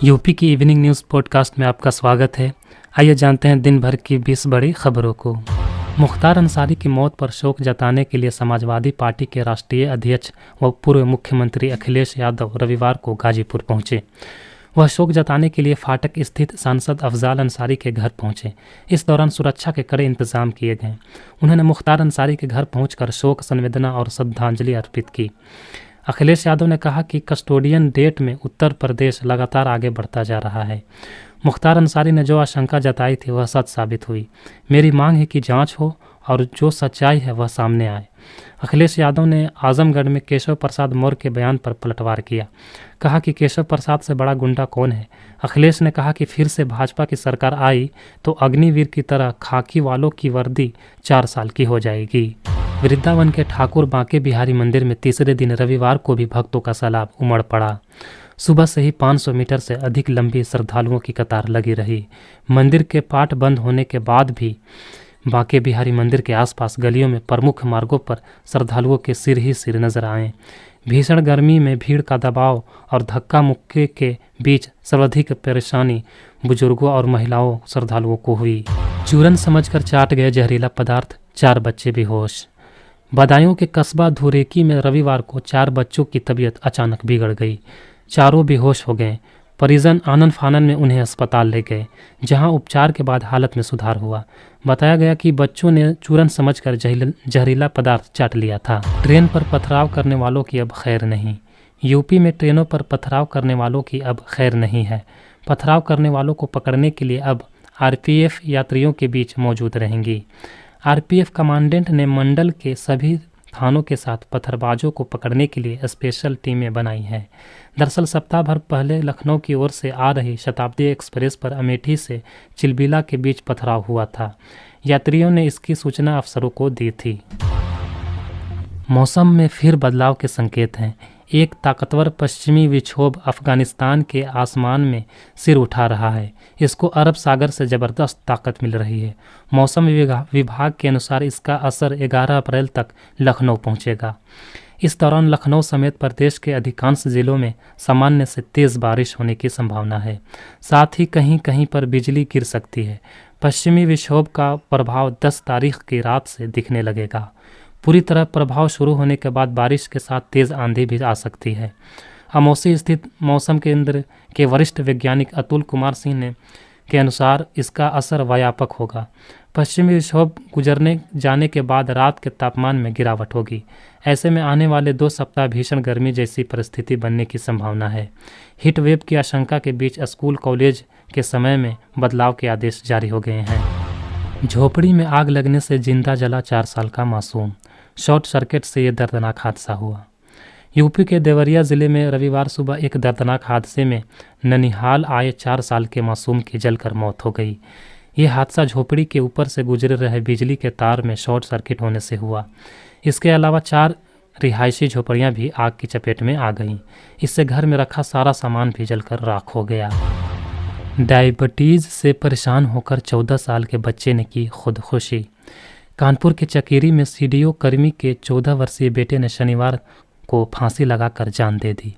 UP की evening news podcast में आपका स्वागत है। आइए जानते हैं दिन भर की 20 बड़ी खबरों को। मुख्तार अंसारी की मौत पर शोक जताने के लिए समाजवादी पार्टी के राष्ट्रीय अध्यक्ष व पूर्व मुख्यमंत्री अखिलेश यादव रविवार को गाजीपुर पहुंचे। वह शोक जताने के लिए फाटक स्थित सांसद अफजाल अंसारी के घर पहुंचे। इस दौरान सुरक्षा के कड़े इंतजाम किए गए। उन्होंने मुख्तार अंसारी के घर पहुंचकर शोक संवेदना और श्रद्धांजलि अर्पित की। अखिलेश यादव ने कहा कि कस्टोडियन डेट में उत्तर प्रदेश लगातार आगे बढ़ता जा रहा है। मुख्तार अंसारी ने जो आशंका जताई थी वह सच साबित हुई। मेरी मांग है कि जांच हो और जो सच्चाई है वह सामने आए। अखिलेश यादव ने आजमगढ़ में केशव प्रसाद मौर्य के बयान पर पलटवार किया। कहा कि केशव प्रसाद से बड़ा गुंडा कौन है। अखिलेश ने कहा कि फिर से भाजपा की सरकार आई तो अग्निवीर की तरह खाकी वालों की वर्दी 4 साल की हो जाएगी। वृंदावन के ठाकुर बांके बिहारी मंदिर में तीसरे दिन रविवार को भी भक्तों का सैलाब उमड़ पड़ा। सुबह से ही 500 मीटर से अधिक लंबी श्रद्धालुओं की कतार लगी रही। मंदिर के पाट बंद होने के बाद भी बांके बिहारी मंदिर के आसपास गलियों में प्रमुख मार्गों पर श्रद्धालुओं के सिर ही सिर नजर आए। भीषण गर्मी में भीड़ का दबाव और धक्का मुक्के के बीच सर्वाधिक परेशानी बुजुर्गों और महिलाओं श्रद्धालुओं को हुई। चूरन समझकर चाट गए जहरीला पदार्थ, 4 बच्चे बेहोश। बदायूं के कस्बा धुरेकी में रविवार को 4 बच्चों की तबीयत अचानक बिगड़ गई। चारों बेहोश हो गए। परिजन आनन फानन में उन्हें अस्पताल ले गए, जहां उपचार के बाद हालत में सुधार हुआ। बताया गया कि बच्चों ने चूरन समझकर जहरीला पदार्थ चाट लिया था। ट्रेन पर पथराव करने वालों की अब खैर नहीं। यूपी में ट्रेनों पर पथराव करने वालों की अब खैर नहीं है। पथराव करने वालों को पकड़ने के लिए अब आरपीएफ यात्रियों के बीच मौजूद रहेंगी। आरपीएफ कमांडेंट ने मंडल के सभी थानों के साथ पत्थरबाजों को पकड़ने के लिए स्पेशल टीमें बनाई हैं। दरअसल सप्ताह भर पहले लखनऊ की ओर से आ रही शताब्दी एक्सप्रेस पर अमेठी से चिलबिला के बीच पथराव हुआ था। यात्रियों ने इसकी सूचना अफसरों को दी थी। मौसम में फिर बदलाव के संकेत हैं। एक ताकतवर पश्चिमी विक्षोभ अफगानिस्तान के आसमान में सिर उठा रहा है। इसको अरब सागर से ज़बरदस्त ताकत मिल रही है। मौसम विभाग के अनुसार इसका असर 11 अप्रैल तक लखनऊ पहुंचेगा। इस दौरान लखनऊ समेत प्रदेश के अधिकांश जिलों में सामान्य से तेज़ बारिश होने की संभावना है। साथ ही कहीं कहीं पर बिजली गिर सकती है। पश्चिमी विक्षोभ का प्रभाव 10 तारीख की रात से दिखने लगेगा। पूरी तरह प्रभाव शुरू होने के बाद बारिश के साथ तेज़ आंधी भी आ सकती है। अमौसी स्थित मौसम केंद्र के वरिष्ठ वैज्ञानिक अतुल कुमार सिंह ने के अनुसार इसका असर व्यापक होगा। पश्चिमी विक्षोभ गुजरने जाने के बाद रात के तापमान में गिरावट होगी। ऐसे में आने वाले 2 सप्ताह भीषण गर्मी जैसी परिस्थिति बनने की संभावना है। हीट वेव की आशंका के बीच स्कूल कॉलेज के समय में बदलाव के आदेश जारी हो गए हैं। झोपड़ी में आग लगने से जिंदा जला 4 साल का मासूम। शॉर्ट सर्किट से ये दर्दनाक हादसा हुआ। यूपी के देवरिया ज़िले में रविवार सुबह एक दर्दनाक हादसे में ननिहाल आए 4 साल के मासूम की जलकर मौत हो गई। ये हादसा झोपड़ी के ऊपर से गुजर रहे बिजली के तार में शॉर्ट सर्किट होने से हुआ। इसके अलावा 4 रिहायशी झोपड़ियां भी आग की चपेट में आ गईं। इससे घर में रखा सारा सामान भी जलकर राख हो गया। डायबिटीज़ से परेशान होकर 14 साल के बच्चे ने की खुदकुशी। कानपुर के चकेरी में सीडीओ कर्मी के 14 वर्षीय बेटे ने शनिवार को फांसी लगाकर जान दे दी।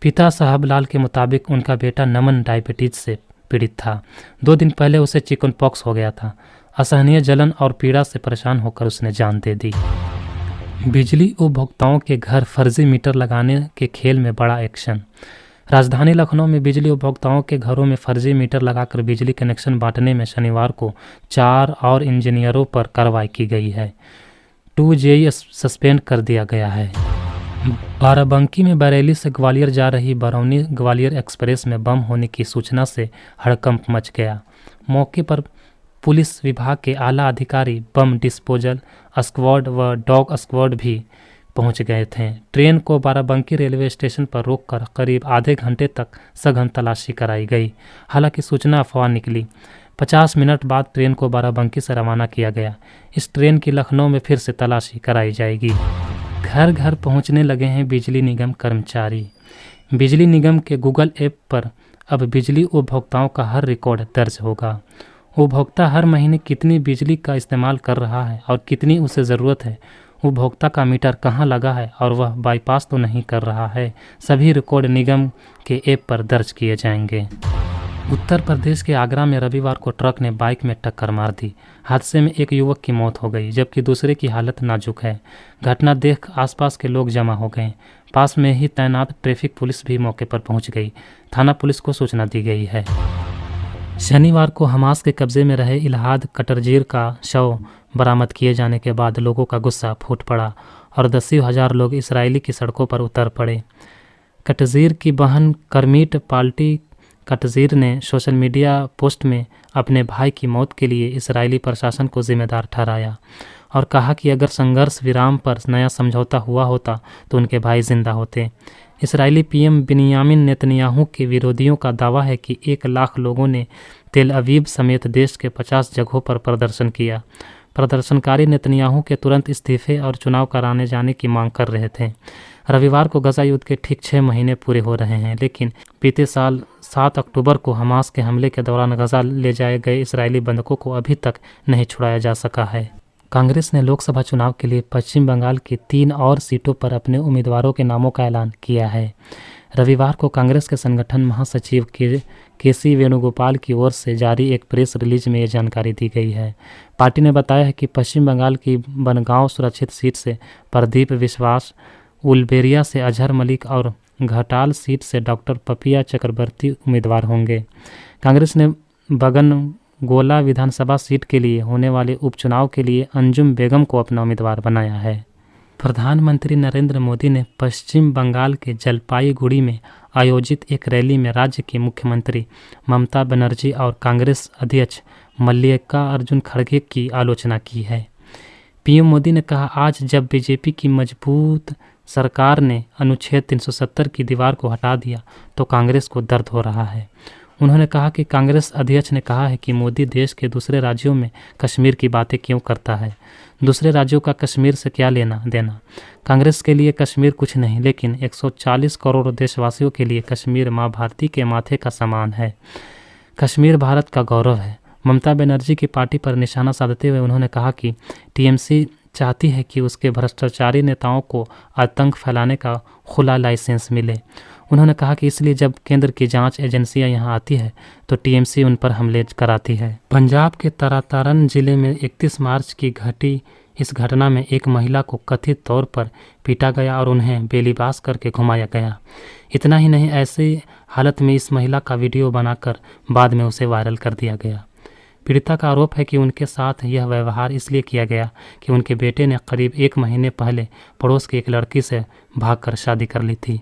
पिता साहबलाल के मुताबिक उनका बेटा नमन डायबिटीज से पीड़ित था। 2 दिन पहले उसे चिकन पॉक्स हो गया था। असहनीय जलन और पीड़ा से परेशान होकर उसने जान दे दी। बिजली उपभोक्ताओं के घर फर्जी मीटर लगाने के खेल में बड़ा एक्शन। राजधानी लखनऊ में बिजली उपभोक्ताओं के घरों में फर्जी मीटर लगाकर बिजली कनेक्शन बांटने में शनिवार को 4 और इंजीनियरों पर कार्रवाई की गई है। 2 जेई सस्पेंड कर दिया गया है। बाराबंकी में बरेली से ग्वालियर जा रही बरौनी ग्वालियर एक्सप्रेस में बम होने की सूचना से हड़कंप मच गया। मौके पर पुलिस विभाग के आला अधिकारी, बम डिस्पोजल स्क्वाड व डॉग स्क्वाड भी पहुंच गए थे। ट्रेन को बाराबंकी रेलवे स्टेशन पर रोककर करीब आधे घंटे तक सघन तलाशी कराई गई। हालांकि सूचना अफवाह निकली। 50 मिनट बाद ट्रेन को बाराबंकी से रवाना किया गया। इस ट्रेन की लखनऊ में फिर से तलाशी कराई जाएगी। घर घर पहुंचने लगे हैं बिजली निगम कर्मचारी। बिजली निगम के गूगल ऐप पर अब बिजली उपभोक्ताओं का हर रिकॉर्ड दर्ज होगा। उपभोक्ता हर महीने कितनी बिजली का इस्तेमाल कर रहा है और कितनी उसे ज़रूरत है, उपभोक्ता का मीटर कहाँ लगा है और वह बाईपास तो नहीं कर रहा है। सभी रिकॉर्ड निगम के ऐप पर दर्ज किए जाएंगे। उत्तर प्रदेश के आगरा में रविवार को ट्रक ने बाइक में टक्कर मार दी। हादसे में एक युवक की मौत हो गई जबकि दूसरे की हालत नाजुक है। घटना देख आसपास के लोग जमा हो गए। पास में ही तैनात ट्रैफिक पुलिस भी मौके पर पहुंच गई। थाना पुलिस को सूचना दी गई है। शनिवार को हमास के कब्जे में रहे इलाहाद कटरजीर का शव बरामद किए जाने के बाद लोगों का गुस्सा फूट पड़ा और दसियों हजार लोग इसराइली की सड़कों पर उतर पड़े। कटजीर की बहन करमीट पाल्टी कटजीर ने सोशल मीडिया पोस्ट में अपने भाई की मौत के लिए इसराइली प्रशासन को जिम्मेदार ठहराया और कहा कि अगर संघर्ष विराम पर नया समझौता हुआ होता तो उनके भाई जिंदा होते। इसराइली पीएम बिन्यामिन नेतन्याहू के विरोधियों का दावा है कि 1 लाख लोगों ने तेल अवीव समेत देश के 50 जगहों पर प्रदर्शन किया। प्रदर्शनकारी नेतन्याहू के तुरंत इस्तीफे और चुनाव कराने जाने की मांग कर रहे थे। रविवार को गजा युद्ध के ठीक 6 महीने पूरे हो रहे हैं, लेकिन बीते साल 7 अक्टूबर को हमास के हमले के दौरान गजा ले जाए गए इसराइली बंधकों को अभी तक नहीं छुड़ाया जा सका है। कांग्रेस ने लोकसभा चुनाव के लिए पश्चिम बंगाल की 3 और सीटों पर अपने उम्मीदवारों के नामों का ऐलान किया है। रविवार को कांग्रेस के संगठन महासचिव केसी वेणुगोपाल की ओर से जारी एक प्रेस रिलीज में ये जानकारी दी गई है। पार्टी ने बताया है कि पश्चिम बंगाल की बनगांव सुरक्षित सीट से प्रदीप विश्वास, उलबेरिया से अजहर मलिक और घटाल सीट से डॉक्टर पपिया चक्रवर्ती उम्मीदवार होंगे। कांग्रेस ने बगनगोला विधानसभा सीट के लिए होने वाले उपचुनाव के लिए अंजुम बेगम को अपना उम्मीदवार बनाया है। प्रधानमंत्री नरेंद्र मोदी ने पश्चिम बंगाल के जलपाईगुड़ी में आयोजित एक रैली में राज्य की मुख्यमंत्री ममता बनर्जी और कांग्रेस अध्यक्ष मल्लिकार्जुन खड़गे की आलोचना की है। पीएम मोदी ने कहा, आज जब बीजेपी की मजबूत सरकार ने अनुच्छेद 370 की दीवार को हटा दिया तो कांग्रेस को दर्द हो रहा है। उन्होंने कहा कि कांग्रेस अध्यक्ष ने कहा है कि मोदी देश के दूसरे राज्यों में कश्मीर की बातें क्यों करता है। दूसरे राज्यों का कश्मीर से क्या लेना देना। कांग्रेस के लिए कश्मीर कुछ नहीं, लेकिन 140 करोड़ देशवासियों के लिए कश्मीर माँ भारती के माथे का समान है। कश्मीर भारत का गौरव है। ममता बनर्जी की पार्टी पर निशाना साधते हुए उन्होंने कहा कि टीएमसी चाहती है कि उसके भ्रष्टाचारी नेताओं को आतंक फैलाने का खुला लाइसेंस मिले। उन्होंने कहा कि इसलिए जब केंद्र की जांच एजेंसियां यहां आती है तो टीएमसी उन पर हमले कराती है। पंजाब के तरन जिले में 31 मार्च की घटी इस घटना में एक महिला को कथित तौर पर पीटा गया और उन्हें बेलिबास करके घुमाया गया। इतना ही नहीं, ऐसी हालत में इस महिला का वीडियो बनाकर बाद में उसे वायरल कर दिया गया। पीड़िता का आरोप है कि उनके साथ यह व्यवहार इसलिए किया गया कि उनके बेटे ने करीब 1 महीने पहले पड़ोस की एक लड़की से भागकर शादी कर ली थी।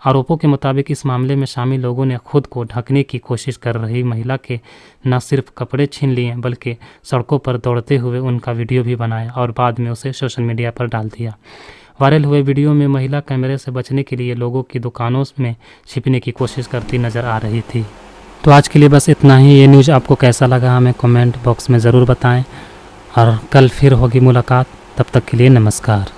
आरोपों के मुताबिक इस मामले में शामिल लोगों ने खुद को ढकने की कोशिश कर रही महिला के न सिर्फ कपड़े छीन लिए बल्कि सड़कों पर दौड़ते हुए उनका वीडियो भी बनाया और बाद में उसे सोशल मीडिया पर डाल दिया। वायरल हुए वीडियो में महिला कैमरे से बचने के लिए लोगों की दुकानों में छिपने की कोशिश करती नजर आ रही थी। तो आज के लिए बस इतना ही। ये न्यूज़ आपको कैसा लगा हमें कमेंट बॉक्स में ज़रूर बताएं और कल फिर होगी मुलाकात। तब तक के लिए नमस्कार।